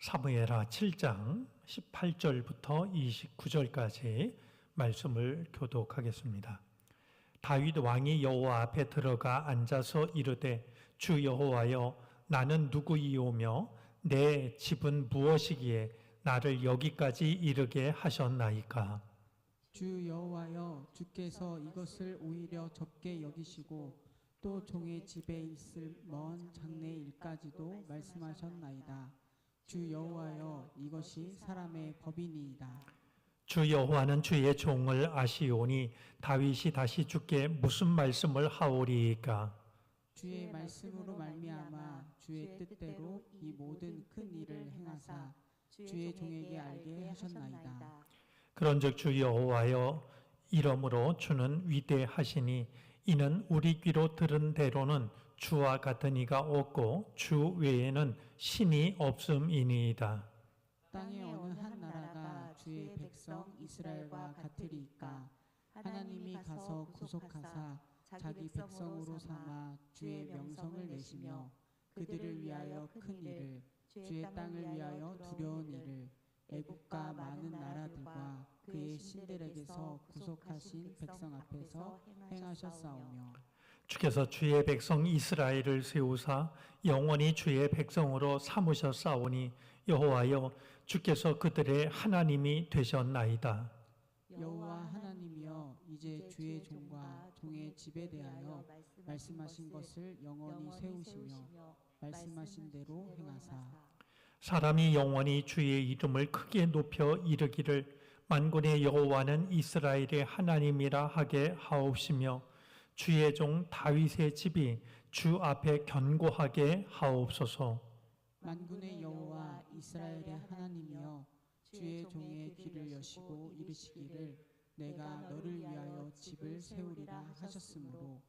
사무엘하 7장 18절부터 29절까지 말씀을 교독하겠습니다. 다윗 왕이 여호와 앞에 들어가 앉아서 이르되 주 여호와여 나는 누구이오며 내 집은 무엇이기에 나를 여기까지 이르게 하셨나이까. 주 여호와여 주께서 이것을 오히려 적게 여기시고 또 종의 집에 있을 먼 장래 일까지도 말씀하셨나이다. 주 여호와여 이것이 사람의 법이니이다. 주 여호와는 주의 종을 아시오니 다윗이 다시 주께 무슨 말씀을 하오리이까. 주의 말씀으로 말미암아 주의 뜻대로 이 모든 큰 일을 행하사 주의 종에게 알게 하셨나이다. 그런즉 주 여호와여 이러므로 주는 위대하시니 이는 우리 귀로 들은 대로는 주와 같은 이가 없고 주 외에는 신이 없음이니이다. 땅의 어느 한 나라가 주의 백성 이스라엘과 같으리이까. 하나님이 가서 구속하사 자기 백성으로 삼아 주의 명성을 내시며 그들을 위하여 큰 일을 주의 땅을 위하여 두려운 일을 애국과 많은 나라들과 그의 신들에게서 구속하신 백성 앞에서 행하셨사오며 주께서 주의 백성 이스라엘을 세우사 영원히 주의 백성으로 삼으셨사오니 여호와여 주께서 그들의 하나님이 되셨나이다. 여호와 하나님이여 이제 주의 종과 종의 집에 대하여 말씀하신 것을 영원히 세우시며 말씀하신 대로 행하사 사람이 영원히 주의 이름을 크게 높여 이르기를 만군의 여호와는 이스라엘의 하나님이라 하게 하옵시며 주의 종 다윗의 집이 주 앞에 견고하게 하옵소서. 만군의 여호와 이스라엘의 하나님이여 주의 종의 귀를 여시고 이르시기를 내가 너를 위하여 집을 세우리라 하셨으므로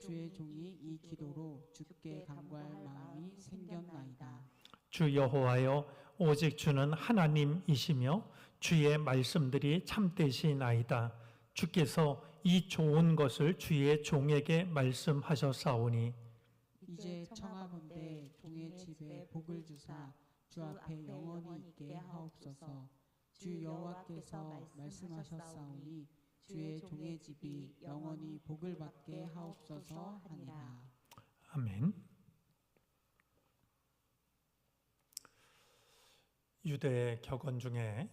주의 종이 이 기도로 주께 간구할 마음이 생겼나이다. 주 여호와여 오직 주는 하나님이시며 주의 말씀들이 참되시나이다. 주께서 이 좋은 것을 주의 종에게 말씀하셨사오니 이제 청하건대 종의 집에 복을 주사 주 앞에 영원히 있게 하옵소서. 주 여호와께서 말씀하셨사오니 주의 종의 집이 영원히 복을 받게 하옵소서 하니라. 아멘. 유대 격언 중에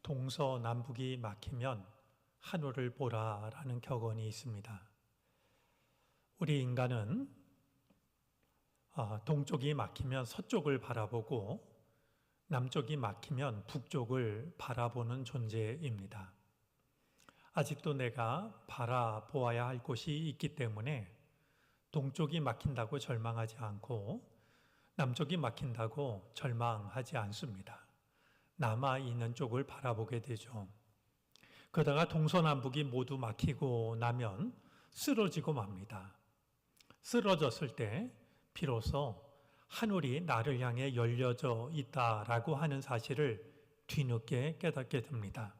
동서남북이 막히면 하늘을 보라라는 격언이 있습니다. 우리 인간은 동쪽이 막히면 서쪽을 바라보고 남쪽이 막히면 북쪽을 바라보는 존재입니다. 아직도 내가 바라보아야 할 곳이 있기 때문에 동쪽이 막힌다고 절망하지 않고 남쪽이 막힌다고 절망하지 않습니다. 남아있는 쪽을 바라보게 되죠. 그러다가 동서남북이 모두 막히고 나면 쓰러지고 맙니다. 쓰러졌을 때 비로소 하늘이 나를 향해 열려져 있다라고 하는 사실을 뒤늦게 깨닫게 됩니다.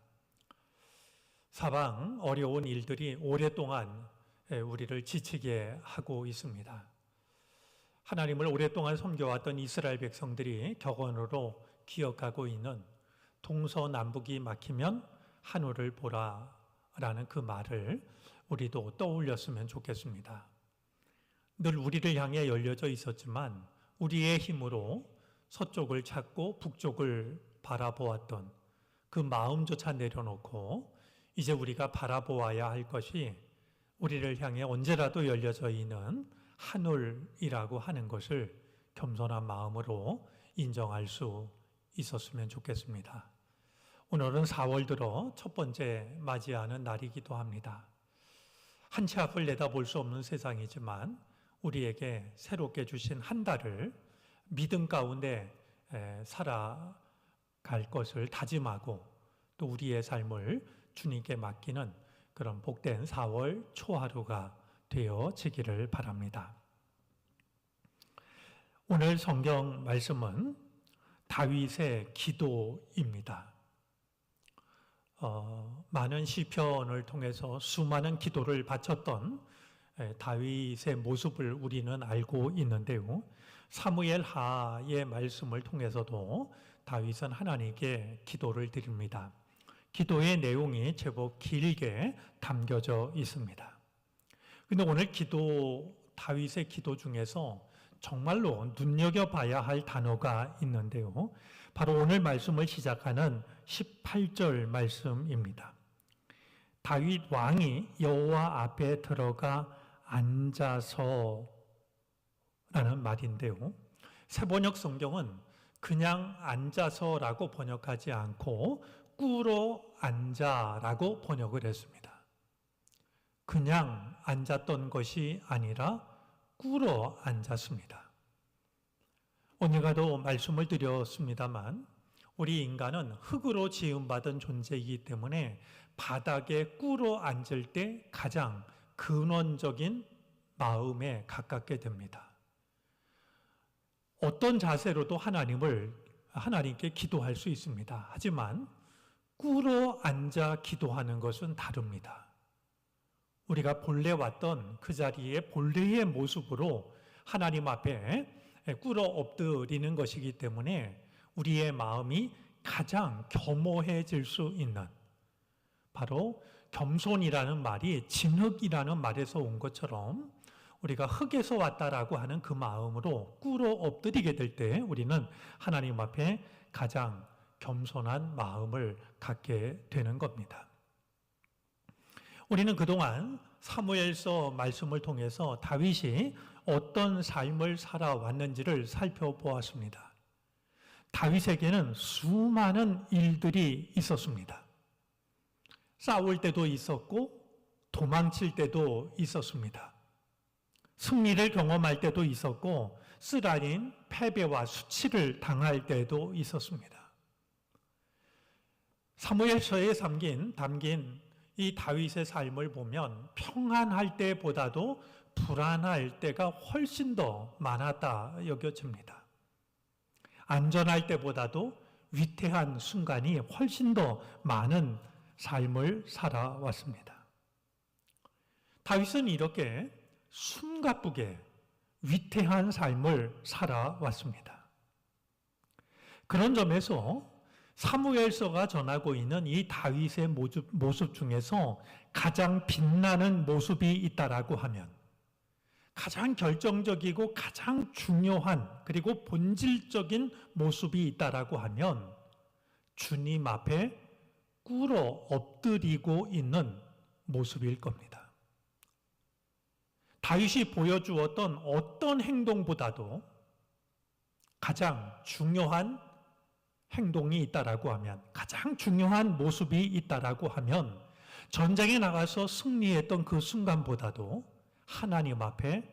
사방 어려운 일들이 오랫동안 우리를 지치게 하고 있습니다. 하나님을 오랫동안 섬겨왔던 이스라엘 백성들이 격언으로 기억하고 있는 동서남북이 막히면 하늘을 보라라는 그 말을 우리도 떠올렸으면 좋겠습니다. 늘 우리를 향해 열려져 있었지만 우리의 힘으로 서쪽을 찾고 북쪽을 바라보았던 그 마음조차 내려놓고 이제 우리가 바라보아야 할 것이 우리를 향해 언제라도 열려져 있는 하늘이라고 하는 것을 겸손한 마음으로 인정할 수 있었으면 좋겠습니다. 오늘은 4월 들어 첫 번째 맞이하는 날이기도 합니다. 한 치 앞을 내다볼 수 없는 세상이지만 우리에게 새롭게 주신 한 달을 믿음 가운데 살아갈 것을 다짐하고 또 우리의 삶을 주님께 맡기는 그런 복된 4월 초하루가 되어지기를 바랍니다. 오늘 성경 말씀은 다윗의 기도입니다. 많은 시편을 통해서 수많은 기도를 바쳤던 다윗의 모습을 우리는 알고 있는데요. 사무엘하의 말씀을 통해서도 다윗은 하나님께 기도를 드립니다. 기도의 내용이 제법 길게 담겨져 있습니다. 근데 오늘 다윗의 기도 중에서 정말로 눈여겨봐야 할 단어가 있는데요. 바로 오늘 말씀을 시작하는 18절 말씀입니다. 다윗 왕이 여호와 앞에 들어가 앉아서 라는 말인데요. 세번역 성경은 그냥 앉아서라고 번역하지 않고 꿇어 앉아라고 번역을 했습니다. 그냥 앉았던 것이 아니라 꿇어 앉았습니다. 오늘가도 말씀을 드렸습니다만 우리 인간은 흙으로 지음받은 존재이기 때문에 바닥에 꿇어 앉을 때 가장 근원적인 마음에 가깝게 됩니다. 어떤 자세로도 하나님께 기도할 수 있습니다. 하지만 꿇어 앉아 기도하는 것은 다릅니다. 우리가 본래 왔던 그 자리에 본래의 모습으로 하나님 앞에 꿇어 엎드리는 것이기 때문에 우리의 마음이 가장 겸허해질 수 있는, 바로 겸손이라는 말이 진흙이라는 말에서 온 것처럼 우리가 흙에서 왔다라고 하는 그 마음으로 꿇어 엎드리게 될 때 우리는 하나님 앞에 가장 겸손한 마음을 갖게 되는 겁니다. 우리는 그동안 사무엘서 말씀을 통해서 다윗이 어떤 삶을 살아왔는지를 살펴보았습니다. 다윗에게는 수많은 일들이 있었습니다. 싸울 때도 있었고 도망칠 때도 있었습니다. 승리를 경험할 때도 있었고 쓰라린 패배와 수치를 당할 때도 있었습니다. 사무엘서에 담긴 이 다윗의 삶을 보면 평안할 때보다도 불안할 때가 훨씬 더 많았다 여겨집니다. 안전할 때보다도 위태한 순간이 훨씬 더 많은 삶을 살아왔습니다. 다윗은 이렇게 숨가쁘게 위태한 삶을 살아왔습니다. 그런 점에서 사무엘서가 전하고 있는 이 다윗의 모습 중에서 가장 빛나는 모습이 있다라고 하면, 가장 결정적이고 가장 중요한 그리고 본질적인 모습이 있다라고 하면 주님 앞에 꿇어 엎드리고 있는 모습일 겁니다. 다윗이 보여주었던 어떤 행동보다도 가장 중요한 행동이 있다라고 하면, 가장 중요한 모습이 있다라고 하면 전쟁에 나가서 승리했던 그 순간보다도 하나님 앞에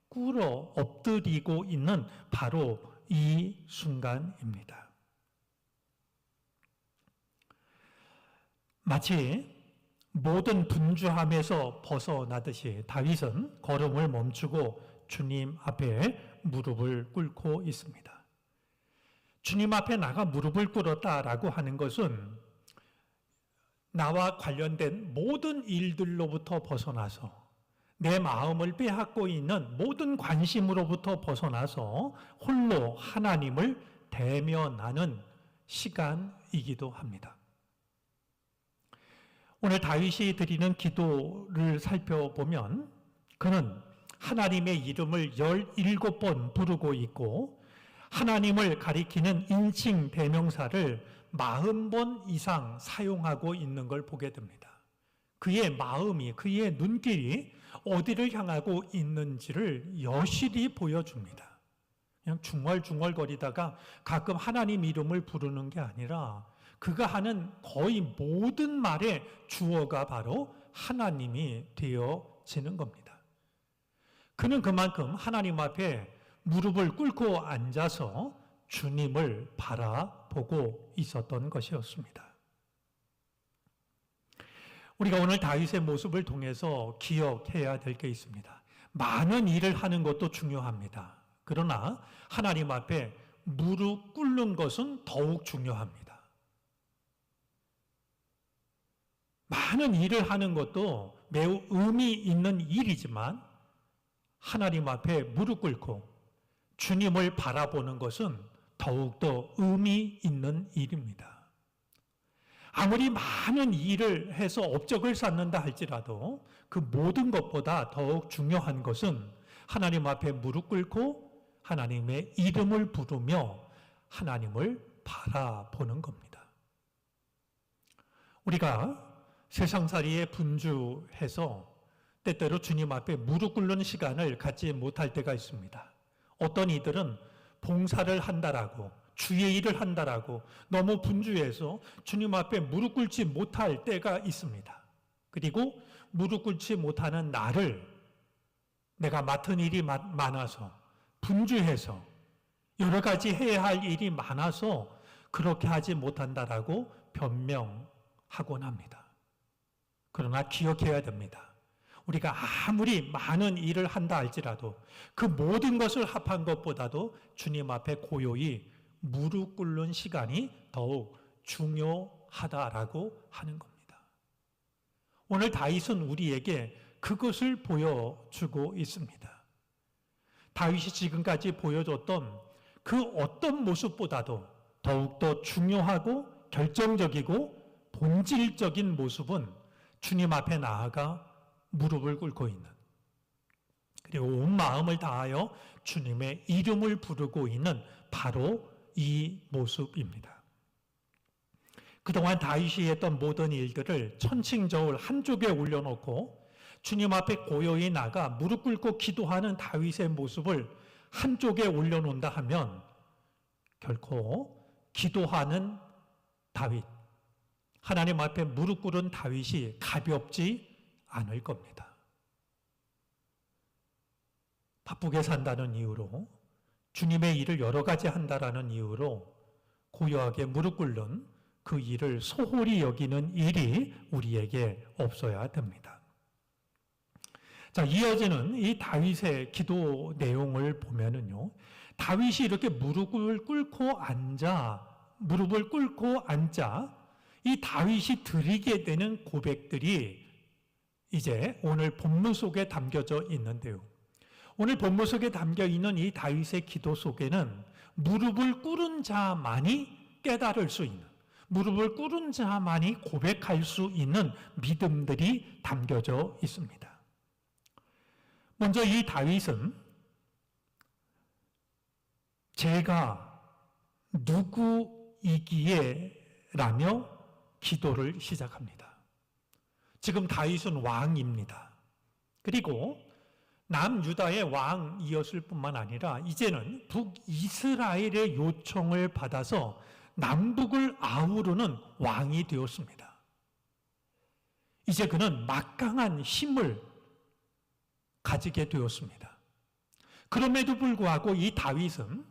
꿇어 엎드리고 있는 바로 이 순간입니다. 마치 모든 분주함에서 벗어나듯이 다윗은 걸음을 멈추고 주님 앞에 무릎을 꿇고 있습니다. 주님 앞에 나가 무릎을 꿇었다라고 하는 것은 나와 관련된 모든 일들로부터 벗어나서 내 마음을 빼앗고 있는 모든 관심으로부터 벗어나서 홀로 하나님을 대면하는 시간이기도 합니다. 오늘 다윗이 드리는 기도를 살펴보면 그는 하나님의 이름을 17번 부르고 있고 하나님을 가리키는 인칭 대명사를 40번 이상 사용하고 있는 걸 보게 됩니다. 그의 마음이, 그의 눈길이 어디를 향하고 있는지를 여실히 보여줍니다. 그냥 중얼중얼거리다가 가끔 하나님 이름을 부르는 게 아니라 그가 하는 거의 모든 말의 주어가 바로 하나님이 되어지는 겁니다. 그는 그만큼 하나님 앞에 무릎을 꿇고 앉아서 주님을 바라보고 있었던 것이었습니다. 우리가 오늘 다윗의 모습을 통해서 기억해야 될 게 있습니다. 많은 일을 하는 것도 중요합니다. 그러나 하나님 앞에 무릎 꿇는 것은 더욱 중요합니다. 많은 일을 하는 것도 매우 의미 있는 일이지만 하나님 앞에 무릎 꿇고 주님을 바라보는 것은 더욱더 의미 있는 일입니다. 아무리 많은 일을 해서 업적을 쌓는다 할지라도 그 모든 것보다 더욱 중요한 것은 하나님 앞에 무릎 꿇고 하나님의 이름을 부르며 하나님을 바라보는 겁니다. 우리가 세상살이에 분주해서 때때로 주님 앞에 무릎 꿇는 시간을 갖지 못할 때가 있습니다. 어떤 이들은 봉사를 한다라고 주의 일을 한다라고 너무 분주해서 주님 앞에 무릎 꿇지 못할 때가 있습니다. 그리고 무릎 꿇지 못하는 나를 내가 맡은 일이 많아서 분주해서 여러 가지 해야 할 일이 많아서 그렇게 하지 못한다라고 변명하곤 합니다. 그러나 기억해야 됩니다. 우리가 아무리 많은 일을 한다 할지라도 그 모든 것을 합한 것보다도 주님 앞에 고요히 무릎 꿇는 시간이 더욱 중요하다라고 하는 겁니다. 오늘 다윗은 우리에게 그것을 보여주고 있습니다. 다윗이 지금까지 보여줬던 그 어떤 모습보다도 더욱더 중요하고 결정적이고 본질적인 모습은 주님 앞에 나아가 무릎을 꿇고 있는, 그리고 온 마음을 다하여 주님의 이름을 부르고 있는 바로 이 모습입니다. 그동안 다윗이 했던 모든 일들을 천칭저울 한쪽에 올려놓고 주님 앞에 고요히 나가 무릎 꿇고 기도하는 다윗의 모습을 한쪽에 올려놓는다 하면 결코 기도하는 다윗, 하나님 앞에 무릎 꿇은 다윗이 가볍지 않을 겁니다. 바쁘게 산다는 이유로, 주님의 일을 여러 가지 한다라는 이유로 고요하게 무릎 꿇는 그 일을 소홀히 여기는 일이 우리에게 없어야 됩니다. 자, 이어지는 이 다윗의 기도 내용을 보면은요, 다윗이 이렇게 무릎을 꿇고 앉아 이 다윗이 드리게 되는 고백들이 이제 오늘 본문 속에 담겨져 있는데요. 오늘 본문 속에 담겨 있는 이 다윗의 기도 속에는 무릎을 꿇은 자만이 깨달을 수 있는, 무릎을 꿇은 자만이 고백할 수 있는 믿음들이 담겨져 있습니다. 먼저 이 다윗은 제가 누구이기에 라며 기도를 시작합니다. 지금 다윗은 왕입니다. 그리고 남유다의 왕이었을 뿐만 아니라 이제는 북이스라엘의 요청을 받아서 남북을 아우르는 왕이 되었습니다. 이제 그는 막강한 힘을 가지게 되었습니다. 그럼에도 불구하고 이 다윗은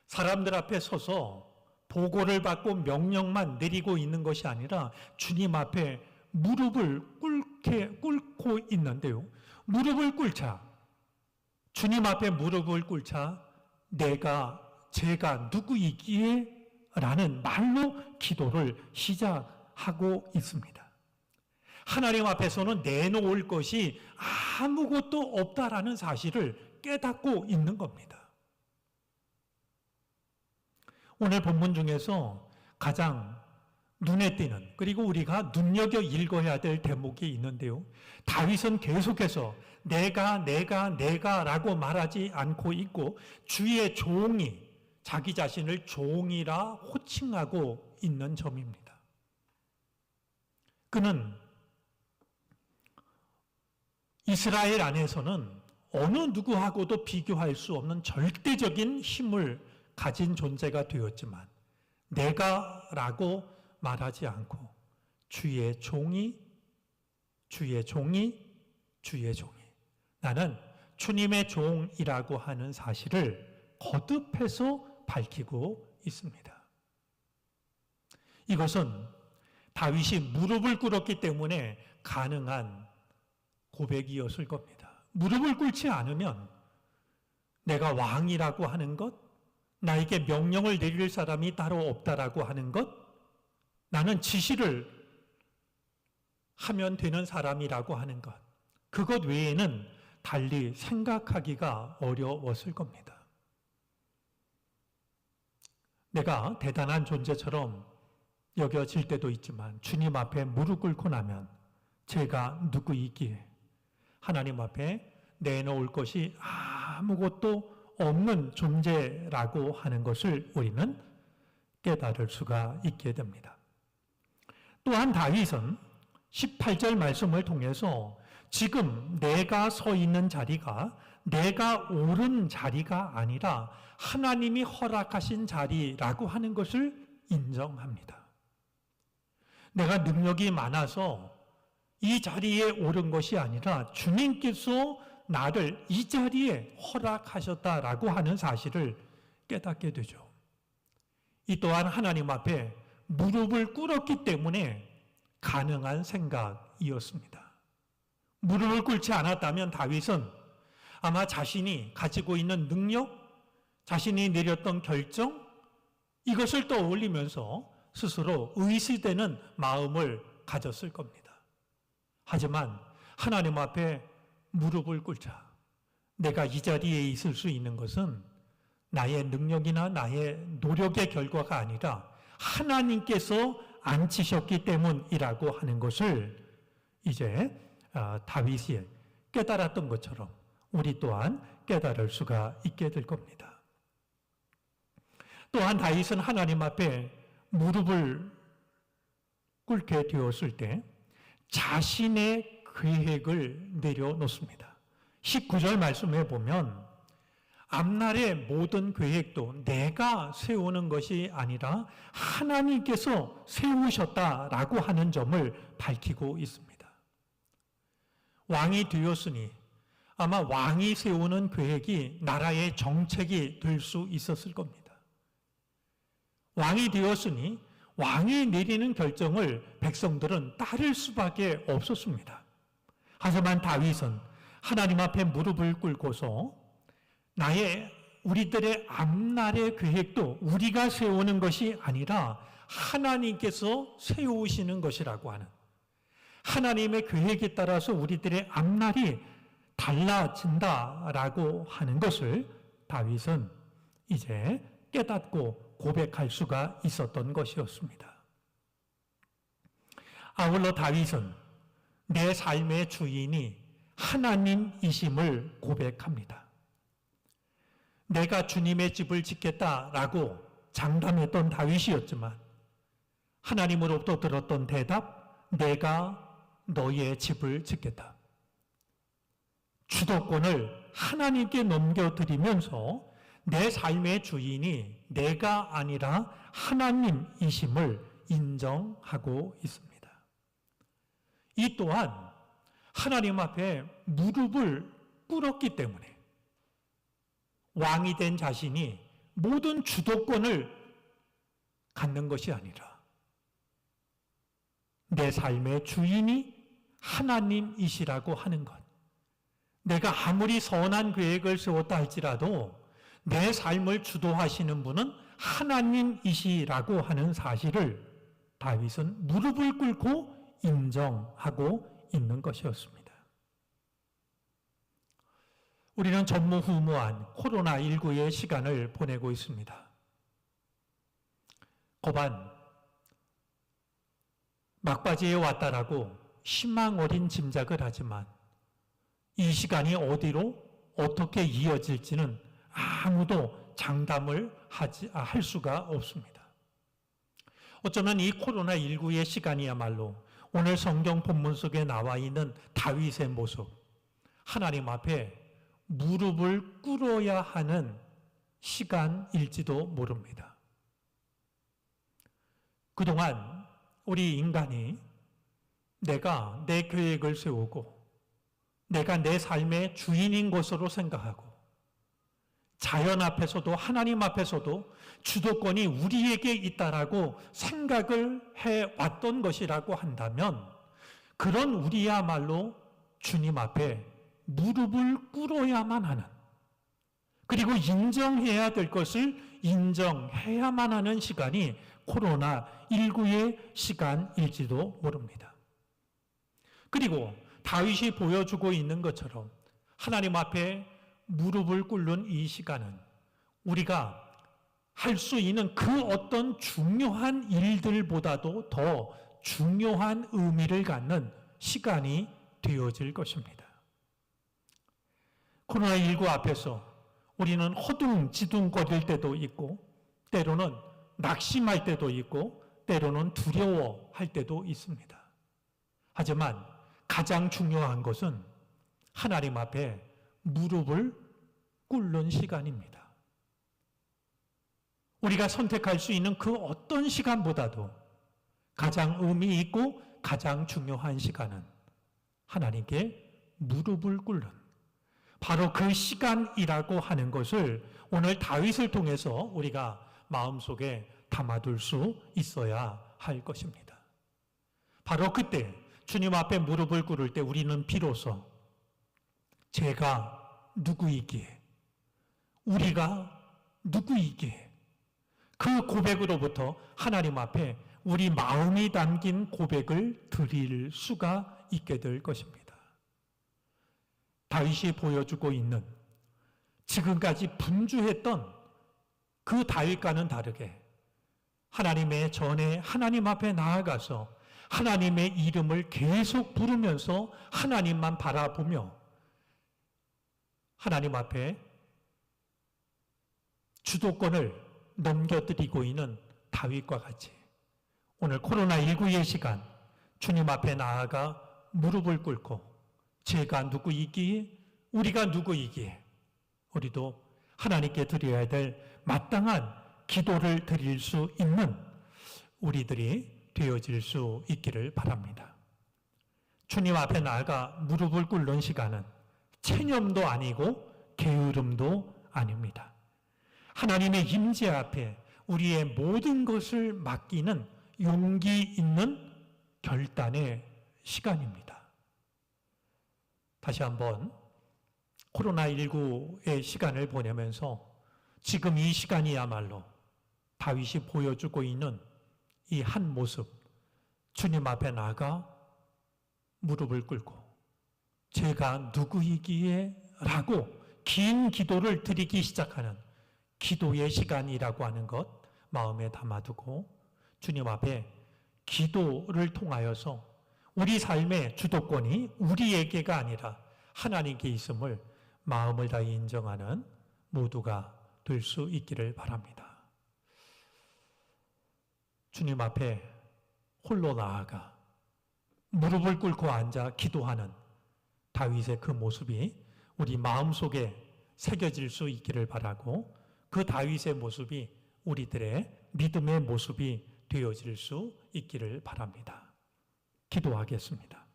사람들 앞에 서서 보고를 받고 명령만 내리고 있는 것이 아니라 주님 앞에 무릎을 꿇고 있는데요. 무릎을 꿇자, 주님 앞에 무릎을 꿇자 제가 누구이기에 라는 말로 기도를 시작하고 있습니다. 하나님 앞에서는 내놓을 것이 아무것도 없다라는 사실을 깨닫고 있는 겁니다. 오늘 본문 중에서 가장 눈에 띄는, 그리고 우리가 눈여겨 읽어야 될 대목이 있는데요. 다윗은 계속해서 내가 라고 말하지 않고 있고 주의 종이 자기 자신을 종이라 호칭하고 있는 점입니다. 그는 이스라엘 안에서는 어느 누구하고도 비교할 수 없는 절대적인 힘을 가진 존재가 되었지만 내가라고 말하지 않고 주의 종이 나는 주님의 종이라고 하는 사실을 거듭해서 밝히고 있습니다. 이것은 다윗이 무릎을 꿇었기 때문에 가능한 고백이었을 겁니다. 무릎을 꿇지 않으면 내가 왕이라고 하는 것, 나에게 명령을 내릴 사람이 따로 없다라고 하는 것, 나는 지시를 하면 되는 사람이라고 하는 것, 그것 외에는 달리 생각하기가 어려웠을 겁니다. 내가 대단한 존재처럼 여겨질 때도 있지만 주님 앞에 무릎 꿇고 나면 제가 누구이기에 하나님 앞에 내놓을 것이 아무것도 없는 존재라고 하는 것을 우리는 깨달을 수가 있게 됩니다. 또한 다윗은 18절 말씀을 통해서 지금 내가 서 있는 자리가 내가 옳은 자리가 아니라 하나님이 허락하신 자리라고 하는 것을 인정합니다. 내가 능력이 많아서 이 자리에 오른 것이 아니라 주님께서 나를 이 자리에 허락하셨다라고 하는 사실을 깨닫게 되죠. 이 또한 하나님 앞에 무릎을 꿇었기 때문에 가능한 생각이었습니다. 무릎을 꿇지 않았다면 다윗은 아마 자신이 가지고 있는 능력, 자신이 내렸던 결정, 이것을 떠올리면서 스스로 의시되는 마음을 가졌을 겁니다. 하지만 하나님 앞에 무릎을 꿇자. 내가 이 자리에 있을 수 있는 것은 나의 능력이나 나의 노력의 결과가 아니라 하나님께서 앉히셨기 때문이라고 하는 것을 이제 다윗이 깨달았던 것처럼 우리 또한 깨달을 수가 있게 될 겁니다. 또한 다윗은 하나님 앞에 무릎을 꿇게 되었을 때 자신의 계획을 내려놓습니다. 19절 말씀에 보면 앞날의 모든 계획도 내가 세우는 것이 아니라 하나님께서 세우셨다라고 하는 점을 밝히고 있습니다. 왕이 되었으니 아마 왕이 세우는 계획이 나라의 정책이 될 수 있었을 겁니다. 왕이 되었으니 왕이 내리는 결정을 백성들은 따를 수밖에 없었습니다. 하지만 다윗은 하나님 앞에 무릎을 꿇고서 우리들의 앞날의 계획도 우리가 세우는 것이 아니라 하나님께서 세우시는 것이라고 하는, 하나님의 계획에 따라서 우리들의 앞날이 달라진다라고 하는 것을 다윗은 이제 깨닫고 고백할 수가 있었던 것이었습니다. 아울러 다윗은 내 삶의 주인이 하나님이심을 고백합니다. 내가 주님의 집을 짓겠다라고 장담했던 다윗이었지만 하나님으로부터 들었던 대답, 내가 너의 집을 짓겠다. 주도권을 하나님께 넘겨드리면서 내 삶의 주인이 내가 아니라 하나님이심을 인정하고 있습니다. 이 또한 하나님 앞에 무릎을 꿇었기 때문에 왕이 된 자신이 모든 주도권을 갖는 것이 아니라 내 삶의 주인이 하나님이시라고 하는 것, 내가 아무리 선한 계획을 세웠다 할지라도 내 삶을 주도하시는 분은 하나님이시라고 하는 사실을 다윗은 무릎을 꿇고 인정하고 있는 것이었습니다. 우리는 전무후무한 코로나19의 시간을 보내고 있습니다. 고반, 막바지에 왔다라고 희망 어린 짐작을 하지만 이 시간이 어디로 어떻게 이어질지는 아무도 장담을 할 수가 없습니다. 어쩌면 이 코로나19의 시간이야말로 오늘 성경 본문 속에 나와 있는 다윗의 모습, 하나님 앞에 무릎을 꿇어야 하는 시간일지도 모릅니다. 그동안 우리 인간이 내가 내 계획을 세우고 내가 내 삶의 주인인 것으로 생각하고 자연 앞에서도 하나님 앞에서도 주도권이 우리에게 있다라고 생각을 해왔던 것이라고 한다면 그런 우리야말로 주님 앞에 무릎을 꿇어야만 하는, 그리고 인정해야 될 것을 인정해야만 하는 시간이 코로나19의 시간일지도 모릅니다. 그리고 다윗이 보여주고 있는 것처럼 하나님 앞에 무릎을 꿇는 이 시간은 우리가 할 수 있는 그 어떤 중요한 일들보다도 더 중요한 의미를 갖는 시간이 되어질 것입니다. 코로나19 앞에서 우리는 허둥지둥거릴 때도 있고, 때로는 낙심할 때도 있고, 때로는 두려워할 때도 있습니다. 하지만 가장 중요한 것은 하나님 앞에 무릎을 꿇는 시간입니다. 우리가 선택할 수 있는 그 어떤 시간보다도 가장 의미 있고 가장 중요한 시간은 하나님께 무릎을 꿇는 바로 그 시간이라고 하는 것을 오늘 다윗을 통해서 우리가 마음속에 담아둘 수 있어야 할 것입니다. 바로 그때 주님 앞에 무릎을 꿇을 때 우리는 비로소 제가 누구이기에, 우리가 누구이기에 그 고백으로부터 하나님 앞에 우리 마음이 담긴 고백을 드릴 수가 있게 될 것입니다. 다윗이 보여주고 있는 지금까지 분주했던 그 다윗과는 다르게 하나님의 전에 하나님 앞에 나아가서 하나님의 이름을 계속 부르면서 하나님만 바라보며 하나님 앞에 주도권을 넘겨드리고 있는 다윗과 같이 오늘 코로나19의 시간 주님 앞에 나아가 무릎을 꿇고 제가 누구이기에, 우리가 누구이기에 우리도 하나님께 드려야 될 마땅한 기도를 드릴 수 있는 우리들이 되어질 수 있기를 바랍니다. 주님 앞에 나아가 무릎을 꿇는 시간은 체념도 아니고 게으름도 아닙니다. 하나님의 임재 앞에 우리의 모든 것을 맡기는 용기 있는 결단의 시간입니다. 다시 한번 코로나19의 시간을 보내면서 지금 이 시간이야말로 다윗이 보여주고 있는 이 한 모습, 주님 앞에 나가 무릎을 꿇고 제가 누구이기에 라고 긴 기도를 드리기 시작하는 기도의 시간이라고 하는 것 마음에 담아두고 주님 앞에 기도를 통하여서 우리 삶의 주도권이 우리에게가 아니라 하나님께 있음을 마음을 다해 인정하는 모두가 될 수 있기를 바랍니다. 주님 앞에 홀로 나아가 무릎을 꿇고 앉아 기도하는 다윗의 그 모습이 우리 마음속에 새겨질 수 있기를 바라고 그 다윗의 모습이 우리들의 믿음의 모습이 되어질 수 있기를 바랍니다. 기도하겠습니다.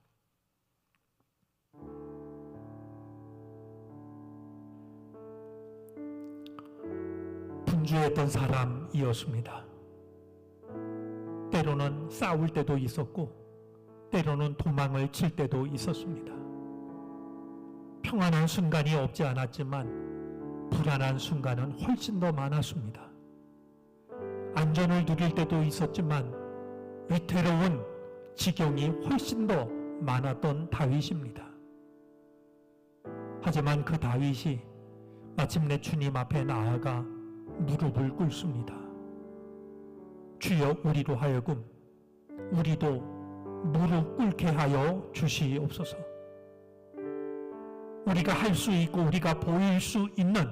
분주했던 사람이었습니다. 때로는 싸울 때도 있었고 때로는 도망을 칠 때도 있었습니다. 평안한 순간이 없지 않았지만 불안한 순간은 훨씬 더 많았습니다. 안전을 누릴 때도 있었지만 위태로운 지경이 훨씬 더 많았던 다윗입니다. 하지만 그 다윗이 마침내 주님 앞에 나아가 무릎을 꿇습니다. 주여 우리로 하여금 우리도 무릎 꿇게 하여 주시옵소서. 우리가 할 수 있고 우리가 보일 수 있는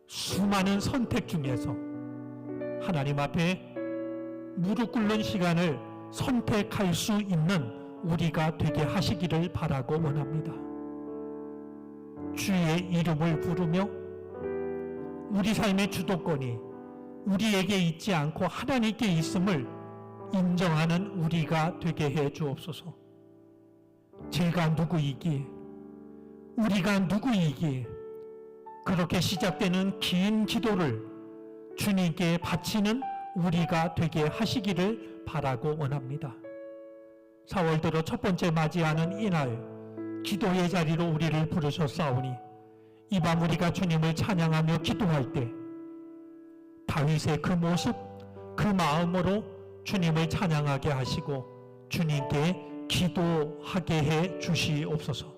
수많은 선택 중에서 하나님 앞에 무릎 꿇는 시간을 선택할 수 있는 우리가 되게 하시기를 바라고 원합니다. 주의 이름을 부르며 우리 삶의 주도권이 우리에게 있지 않고 하나님께 있음을 인정하는 우리가 되게 해 주옵소서. 제가 누구이기에, 우리가 누구이기에 그렇게 시작되는 긴 기도를 주님께 바치는 우리가 되게 하시기를 바라고 원합니다. 4월 들어 첫 번째 맞이하는 이날 기도의 자리로 우리를 부르셨사오니 이 밤 우리가 주님을 찬양하며 기도할 때 다윗의 그 모습, 그 마음으로 주님을 찬양하게 하시고 주님께 기도하게 해 주시옵소서.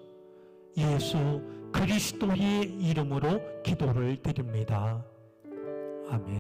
예수 그리스도의 이름으로 기도를 드립니다.